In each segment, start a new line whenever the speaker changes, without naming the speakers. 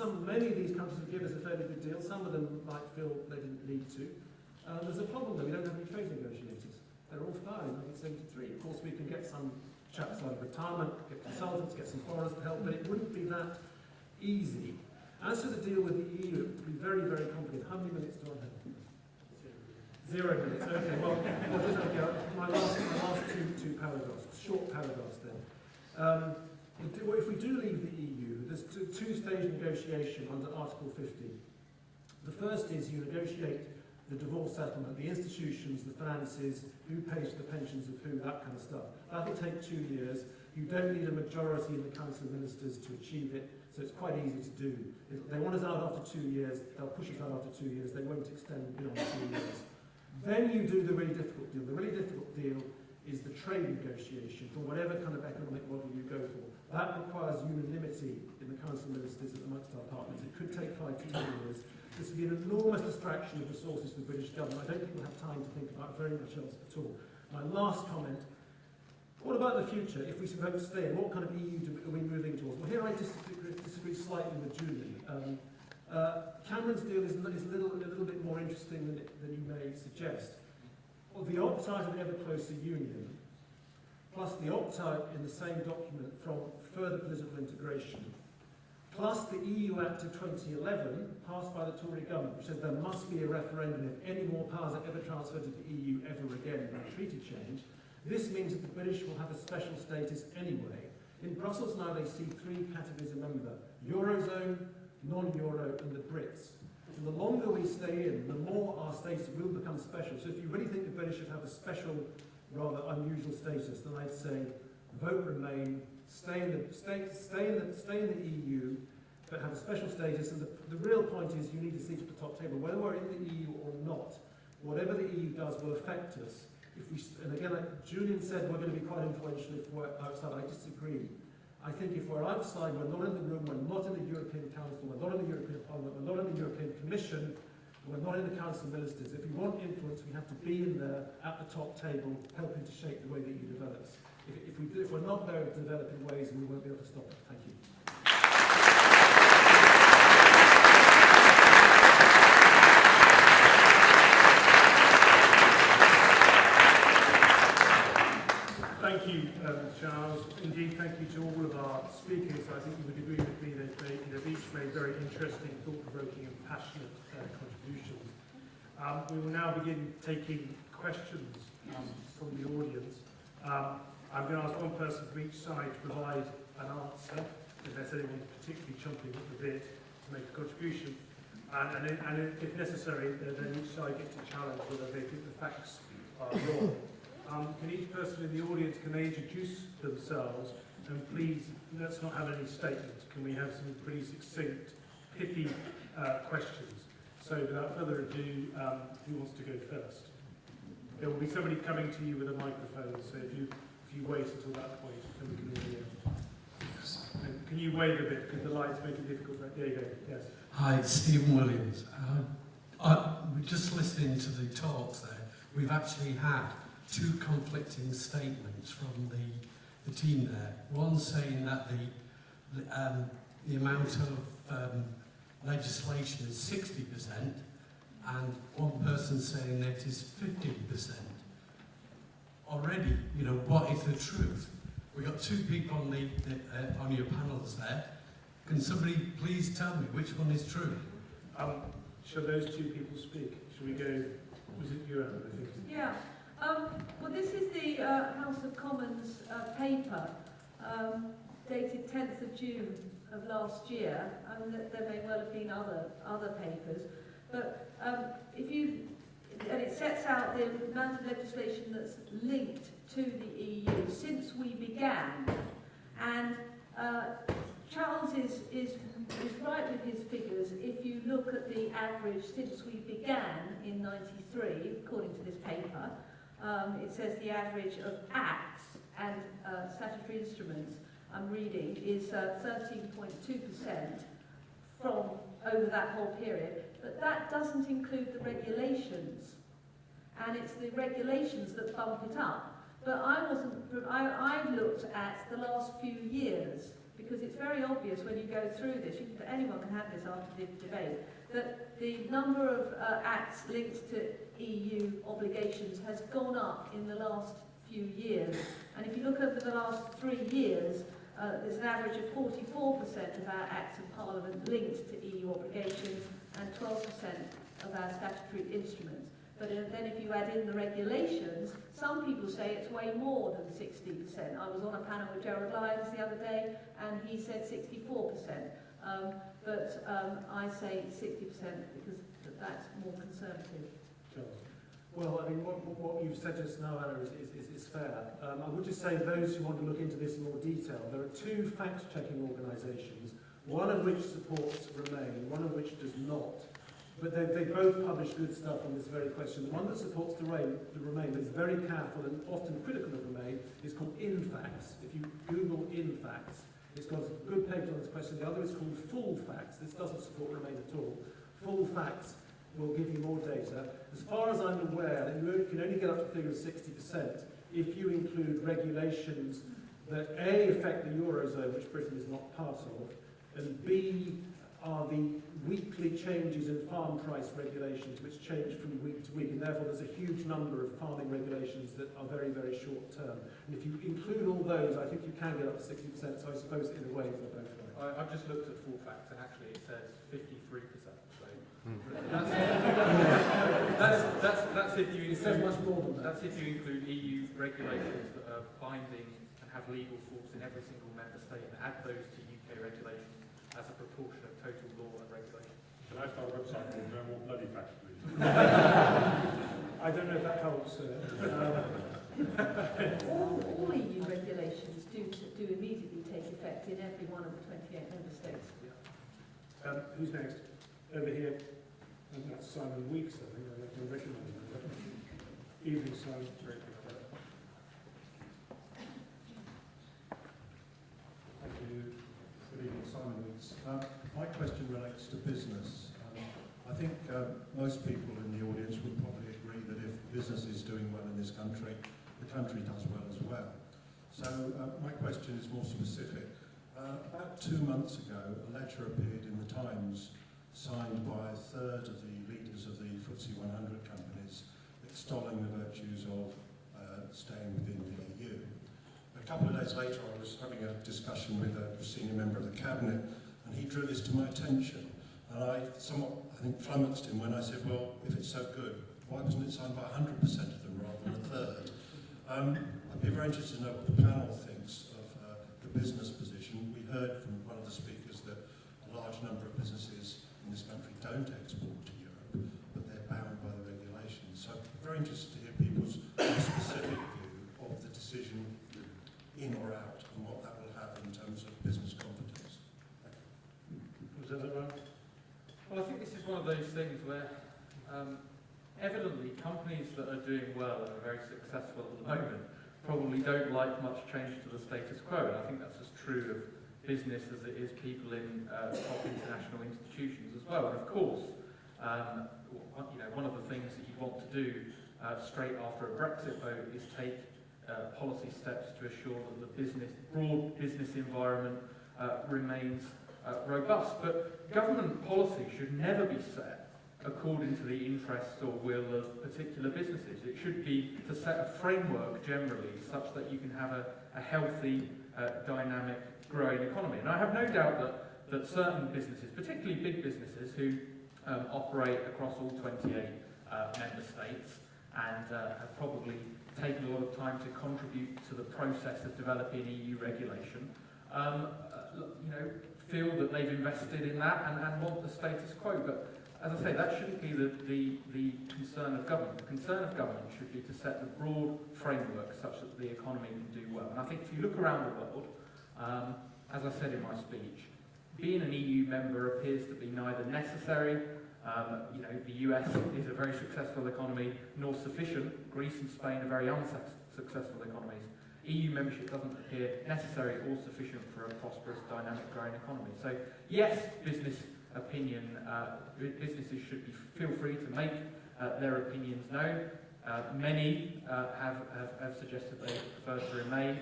many of these countries would give us a fairly good deal. Some of them might feel they didn't need to. There's a problem though, we don't have any trade negotiators. They're all fired in 1973. Of course, we can get some chaps out of retirement, get consultants, get some foreigners to help, but it wouldn't be that easy. As for the deal with the EU, it would be very, very complicated. How many minutes do I have? 0 minutes. Okay, well, my last two paragraphs, short paragraphs then. If we do leave the EU, there's two-stage negotiation under Article 50. The first is you negotiate the divorce settlement, the institutions, the finances, who pays for the pensions of who, that kind of stuff. That'll take 2 years. You don't need a majority in the Council of Ministers to achieve it, so it's quite easy to do. If they want us out after 2 years, they'll push us out after 2 years, they won't extend beyond 2 years. Then you do the really difficult deal. The really difficult deal is the trade negotiation for whatever kind of economic model you go for. That requires unanimity in the Council of Ministers and amongst our partners. It could take 5 to 10 years. This would be an enormous distraction of resources for the British government. I don't think we'll have time to think about very much else at all. My last comment, what about the future? If we suppose to stay in, what kind of EU are we moving towards? Well, here I disagree slightly with Julian. Cameron's deal is a little bit more interesting than you may suggest. Well, the opt-out of ever closer union, plus the opt-out in the same document from further political integration, plus the EU Act of 2011, passed by the Tory government, which says there must be a referendum if any more powers are ever transferred to the EU ever again by treaty change. This means that the British will have a special status anyway. In Brussels now they see 3 categories of member: Eurozone, non-Euro and the Brits. And the longer we stay in, the more our status will become special. So if you really think the British should have a special, rather unusual status, then I'd say vote Remain, stay in the EU, but have a special status. And the real point is you need a seat at the top table. Whether we're in the EU or not, whatever the EU does will affect us. And again, like Julian said, we're going to be quite influential if we're outside. I disagree. I think if we're outside, we're not in the room, we're not in the European Council, we're not in the European Parliament, we're not in the European Commission, we're not in the Council of Ministers. If we want influence, we have to be in there at the top table, helping to shape the way the EU develops. If we're not there to develop in ways, we won't be able to stop it. Thank you.
Thank you, Charles. Indeed, thank you to all of our speakers. I think you would agree with me that they've each made very interesting, thought-provoking and passionate contributions. We will now begin taking questions from the audience. I'm going to ask one person from each side to provide an answer, unless anyone particularly chomping at the bit to make a contribution. And if necessary, then each side gets to challenge whether they think the facts are wrong. Can each person in the audience, can they introduce themselves? And please, let's not have any statements. Can we have some pretty succinct, pithy questions? So without further ado, who wants to go first? There will be somebody coming to you with a microphone, so if you wait until that point, then we can all hear. And can you wave a bit, because the lights make it difficult. Right? There you go, yes.
Hi, it's Stephen Williams. We're just listening to the talks there. We've actually had 2 conflicting statements from the team there. One saying that the amount of legislation is 60%, and one person saying that it is 15%. Already, you know, what is the truth? We've got 2 people on your panels there. Can somebody please tell me which one is true?
Shall those 2 people speak? Shall we go? Was it you, Anne, I think?
Yeah. Well, this is the House of Commons paper dated 10th of June of last year, and there may well have been other papers, but and it sets out the amount of legislation that's linked to the EU since we began, and Charles is right with his figures. If you look at the average since we began in '93, according to this paper, it says the average of acts and statutory instruments, I'm reading, is 13.2% from over that whole period. But that doesn't include the regulations. And it's the regulations that bump it up. But I looked at the last few years, because it's very obvious when you go through this, anyone can have this after the debate, that the number of acts linked to EU obligations has gone up in the last few years. And if you look over the last 3 years, there's an average of 44% of our acts of Parliament linked to EU obligations and 12% of our statutory instruments. But then if you add in the regulations, some people say it's way more than 60%. I was on a panel with Gerald Lyons the other day, and he said 64%. But I say 60% because that's more conservative.
Charles. Well, I mean, what you've said just now, Anna, is fair. I would just say those who want to look into this in more detail, there are 2 fact-checking organisations, one of which supports Remain, one of which does not. But they both publish good stuff on this very question. The one that supports the Remain, but is very careful and often critical of Remain, is called InFacts. If you Google InFacts, it's got a good paper on this question. The other is called Full Facts. This doesn't support Remain at all. Full Facts will give you more data. As far as I'm aware, you can only get up to the figure of 60% if you include regulations that A, affect the Eurozone, which Britain is not part of, and B, are the weekly changes in farm price regulations which change from week to week, and therefore there's a huge number of farming regulations that are very, very short term. And if you include all those, I think you can get up to 60%, so I suppose in a way they're both right.
I've just looked at Full Facts, and actually it says 53%. So that's if you
It says
include,
much more than that.
that's if you include EU regulations that are binding and have legal force in every single member state, and add those to UK regulations as a proportion of total law and regulation.
Can I start a website called No More Bloody Facts, please?
I don't know if that helps.
All EU regulations do immediately take effect in every one of the 28 member states.
Who's next? Over here. And that's Simon Weeks, I think. I can recognise him. Evening, Simon.
Thank you. Good evening, Simon Weeks. My question relates to business. I think most people in the audience would probably agree that if business is doing well in this country, the country does well as well. So my question is more specific. About 2 months ago, a letter appeared in the Times signed by a third of the leaders of the FTSE 100 companies extolling the virtues of staying within the EU. A couple of days later, I was having a discussion with a senior member of the Cabinet, and he drew this to my attention. And I somewhat, I think, flummoxed him when I said, well, if it's so good, why wasn't it signed by 100% of them rather than a third? I'd be very interested to know what the panel thinks of the business position. We heard from one of the speakers that a large number of businesses in this country don't export to Europe, but they're bound by the regulations. So I'm very interested to hear people's specific view of the decision in or out and what that will have in terms of business confidence.
Was that right?
Well, I think this is one of those things where evidently companies that are doing well and are very successful at the moment probably don't like much change to the status quo, and I think that's as true of business as it is people in top international institutions as well. And of course, one of the things that you want to do straight after a Brexit vote is take policy steps to assure that the broad business environment remains robust. But government policy should never be set according to the interests or will of particular businesses. It should be to set a framework generally such that you can have a healthy, dynamic, growing economy. And I have no doubt that certain businesses, particularly big businesses who operate across all 28 member states and have probably taken a lot of time to contribute to the process of developing EU regulation, feel that they've invested in that and want the status quo. But as I say, that shouldn't be the concern of government. The concern of government should be to set the broad framework such that the economy can do well. And I think if you look around the world, as I said in my speech, being an EU member appears to be neither necessary, the US is a very successful economy, nor sufficient. Greece and Spain are very unsuccessful economies. EU membership doesn't appear necessary or sufficient for a prosperous, dynamic, growing economy. So yes, businesses should feel free to make their opinions known. Many have suggested they prefer to remain.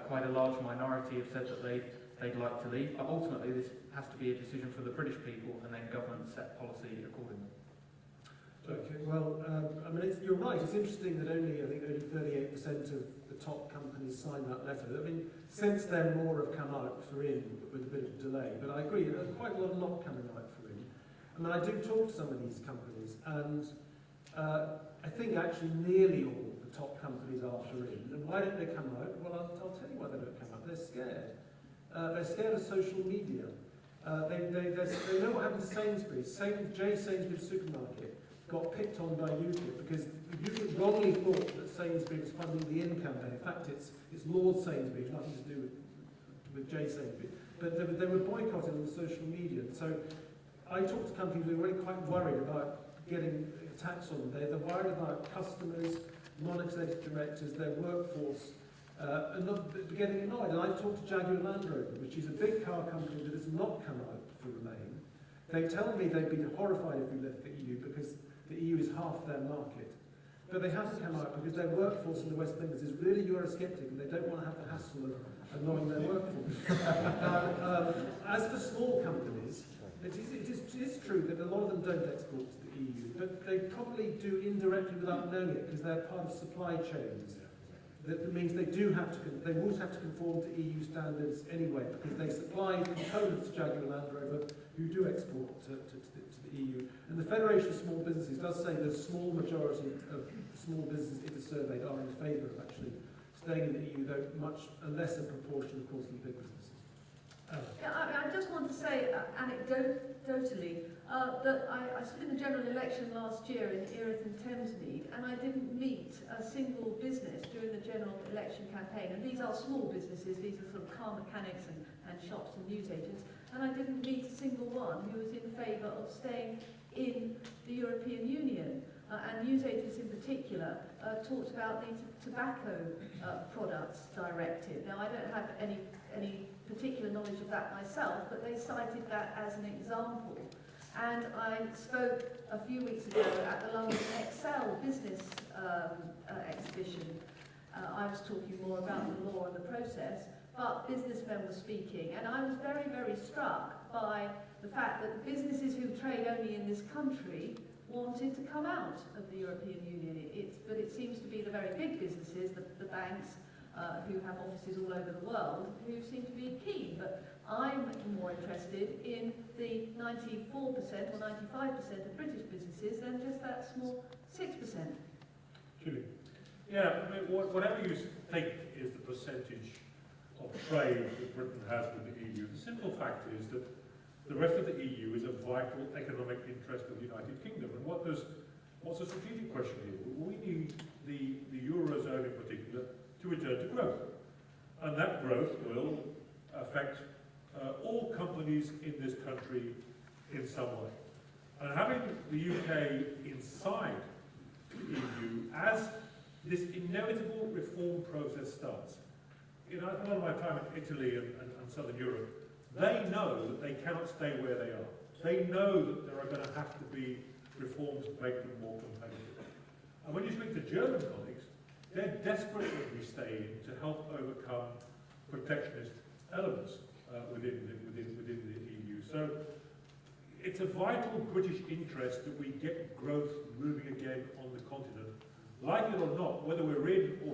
Quite a large minority have said that they they'd like to leave. But ultimately, this has to be a decision for the British people, and then government set policy accordingly.
Okay, well, I mean, you're right. It's interesting that I think only 38% of the top companies signed that letter. I mean, since then, more have come out for in with a bit of delay. But I agree, there's quite a lot not coming out for in. I mean, I do talk to some of these companies, and I think actually nearly all the top companies are for in. And why don't they come out? Well, I'll tell you why they don't come out. They're scared. They're scared of social media. They know what happened to Sainsbury's. Sainsbury's supermarket got picked on by UKIP because UKIP wrongly thought that Sainsbury's was funding the In campaign. In fact, it's Lord Sainsbury's, nothing to do with J Sainsbury's. But they were boycotted on the social media. So I talked to companies who were really quite worried about getting attacks on them. They're worried about customers, non-executive directors, their workforce, and not getting annoyed. And I've talked to Jaguar Land Rover, which is a big car company that has not come out for Remain. They tell me they'd be horrified if we left the EU because the EU is half their market. But they have to come out because their workforce in the West Midlands is really Eurosceptic and they don't want to have the hassle of annoying their workforce. As for small companies, it is true that a lot of them don't export to the EU, but they probably do indirectly without knowing it because they're part of supply chains. That means they would have to conform to EU standards anyway because they supply components to Jaguar Land Rover who do export to the EU. And the Federation of Small Businesses does say that a small majority of small businesses it is surveyed are in favour of actually staying in the EU, though a lesser proportion, of course, than big businesses.
Yeah, I just want to say anecdotally that I stood in the general election last year in Erith and Thamesmead, and I didn't meet a single business during the general election campaign. And these are small businesses, these are sort of car mechanics and shops and newsagents. And I didn't meet a single one who was in favour of staying in the European Union. And newsagents in particular talked about the tobacco products directive. Now, I don't have any particular knowledge of that myself, but they cited that as an example. And I spoke a few weeks ago at the London Excel business exhibition. I was talking more about the law and the process, but businessmen were speaking, and I was very, very struck by the fact that the businesses who trade only in this country wanted to come out of the European Union. But it seems to be the very big businesses, the banks, who have offices all over the world, who seem to be keen. But I'm more interested in the 94% or 95% of British businesses than just that small 6%.
Julian. Yeah, I mean, whatever you think is the percentage of trade that Britain has with the EU, the simple fact is that the rest of the EU is a vital economic interest of the United Kingdom. And what's the strategic question here? We need the Eurozone in particular to return to growth. And that growth will affect all companies in this country in some way. And having the UK inside the EU as this inevitable reform process starts. You know, a lot of my time in Italy and Southern Europe, they know that they cannot stay where they are. They know that there are going to have to be reforms to make them more competitive. And when you speak to German colleagues, they're desperate that we stay in to help overcome protectionist elements within the EU. So it's a vital British interest that we get growth moving again on the continent. Like it or not, whether we're in or